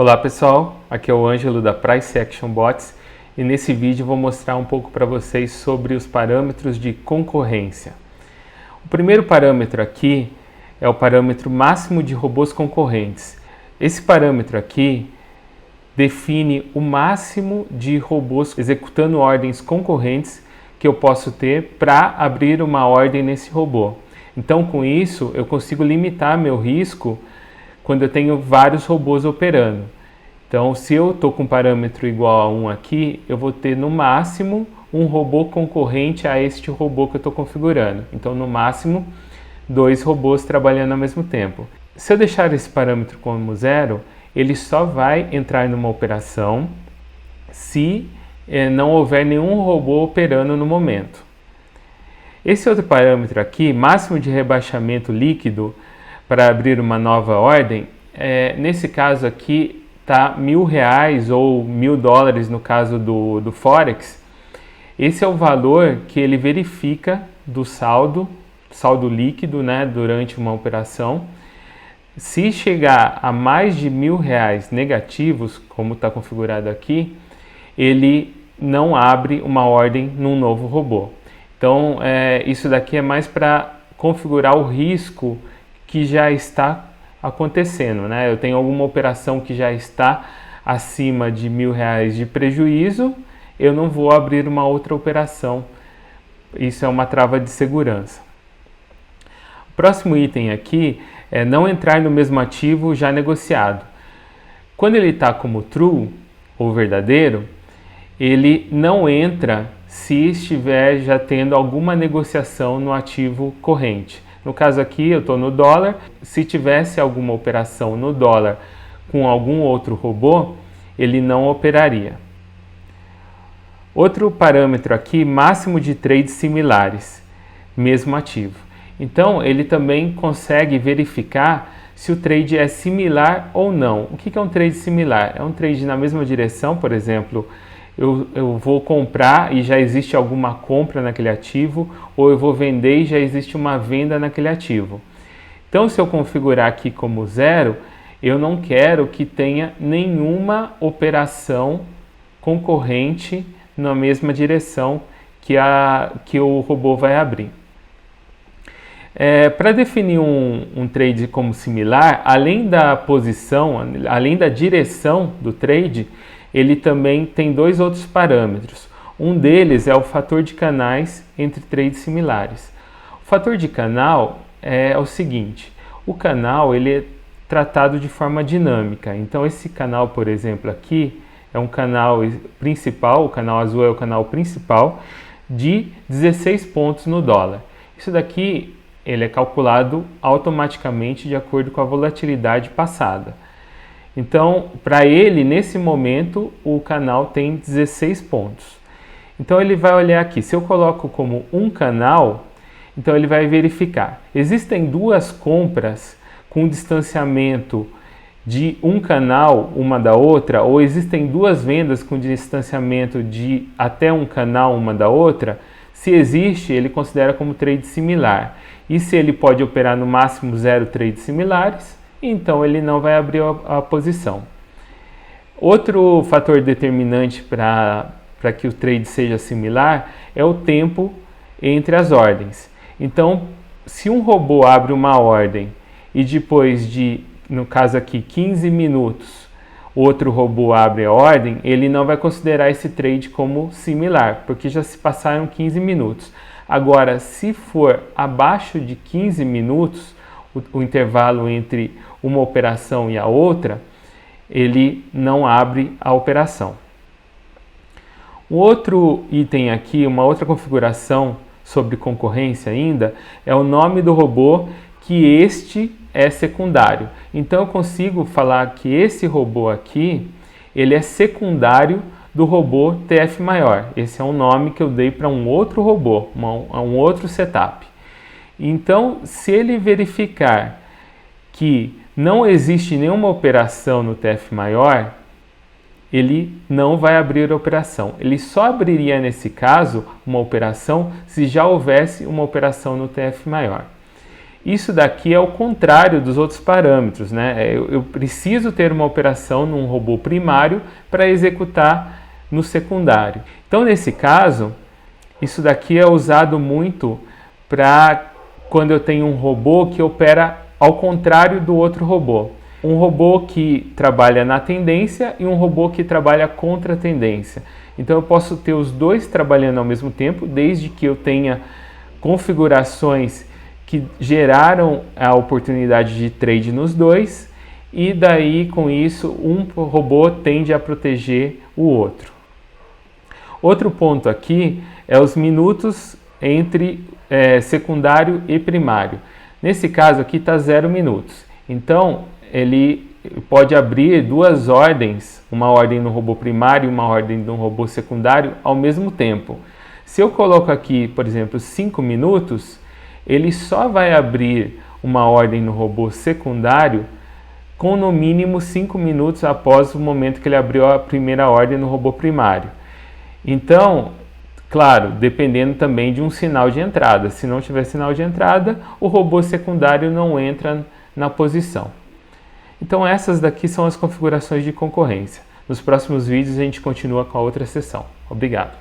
Olá pessoal, aqui é o Ângelo da Price Action Bots e nesse vídeo vou mostrar um pouco para vocês sobre os parâmetros de concorrência. O primeiro parâmetro aqui é o parâmetro máximo de robôs concorrentes. Esse parâmetro aqui define o máximo de robôs executando ordens concorrentes que eu posso ter para abrir uma ordem nesse robô. Então com isso eu consigo limitar meu risco quando eu tenho vários robôs operando. Então, se eu estou com um parâmetro igual a 1 aqui, eu vou ter no máximo um robô concorrente a este robô que eu estou configurando. Então, no máximo, 2 robôs trabalhando ao mesmo tempo. Se eu deixar esse parâmetro como 0, ele só vai entrar numa operação se não houver nenhum robô operando no momento. Esse outro parâmetro aqui, máximo de rebaixamento líquido, para abrir uma nova ordem, nesse caso aqui está R$1.000 ou $1.000 no caso do Forex. Esse é o valor que ele verifica do saldo líquido, né, durante uma operação. Se chegar a mais de R$1.000 negativos, como está configurado aqui, ele não abre uma ordem num novo robô. Então isso daqui é mais para configurar o risco que já está acontecendo, né? Eu tenho alguma operação que já está acima de R$1.000 de prejuízo, eu não vou abrir uma outra operação. Isso é uma trava de segurança. O próximo item aqui é não entrar no mesmo ativo já negociado. Quando ele está como true ou verdadeiro, ele não entra se estiver já tendo alguma negociação no ativo corrente. No caso aqui, eu estou no dólar. Se tivesse alguma operação no dólar com algum outro robô, ele não operaria. Outro parâmetro aqui, máximo de trades similares, mesmo ativo. Então, ele também consegue verificar se o trade é similar ou não. O que é um trade similar? É um trade na mesma direção, por exemplo, eu vou comprar e já existe alguma compra naquele ativo, ou eu vou vender e já existe uma venda naquele ativo. Então, se eu configurar aqui como 0, eu não quero que tenha nenhuma operação concorrente na mesma direção que o robô vai abrir. Para definir um trade como similar, além da posição, além da direção do trade, ele também tem 2 outros parâmetros. Um deles é o fator de canais entre trades similares. O fator de canal é o seguinte: o canal ele é tratado de forma dinâmica. Então esse canal, por exemplo, aqui é um canal principal, o canal azul é o canal principal de 16 pontos no dólar. Isso daqui ele é calculado automaticamente de acordo com a volatilidade passada. Então, para ele, nesse momento, o canal tem 16 pontos. Então, ele vai olhar aqui. Se eu coloco como um canal, então ele vai verificar. Existem 2 compras com distanciamento de um canal uma da outra, ou existem 2 vendas com distanciamento de até um canal uma da outra? Se existe, ele considera como trade similar. E se ele pode operar no máximo 0 trades similares, então ele não vai abrir a posição. Outro fator determinante para que o trade seja similar é o tempo entre as ordens. Então, se um robô abre uma ordem e depois de, no caso aqui, 15 minutos, outro robô abre a ordem, ele não vai considerar esse trade como similar, porque já se passaram 15 minutos. Agora, se for abaixo de 15 minutos, o intervalo entre uma operação e a outra, ele não abre a operação. Um outro item aqui, uma outra configuração sobre concorrência ainda, é o nome do robô, que este é secundário. Então eu consigo falar que esse robô aqui, ele é secundário do robô TF maior. Esse é um nome que eu dei para um outro robô, um outro setup. Então, se ele verificar que não existe nenhuma operação no TF maior, ele não vai abrir a operação. Ele só abriria, nesse caso, uma operação se já houvesse uma operação no TF maior. Isso daqui é o contrário dos outros parâmetros, né? Eu preciso ter uma operação num robô primário para executar no secundário. Então, nesse caso, isso daqui é usado muito para quando eu tenho um robô que opera ao contrário do outro robô. Um robô que trabalha na tendência e um robô que trabalha contra a tendência. Então eu posso ter os dois trabalhando ao mesmo tempo, desde que eu tenha configurações que geraram a oportunidade de trade nos dois, e daí com isso um robô tende a proteger o outro. Outro ponto aqui é os minutos entre secundário e primário. Nesse caso aqui está 0 minutos. Então ele pode abrir duas ordens, uma ordem no robô primário e uma ordem no robô secundário ao mesmo tempo. Se eu coloco aqui, por exemplo, 5 minutos, ele só vai abrir uma ordem no robô secundário com no mínimo 5 minutos após o momento que ele abriu a primeira ordem no robô primário. Então, claro, dependendo também de um sinal de entrada. Se não tiver sinal de entrada, o robô secundário não entra na posição. Então essas daqui são as configurações de concorrência. Nos próximos vídeos a gente continua com a outra seção. Obrigado.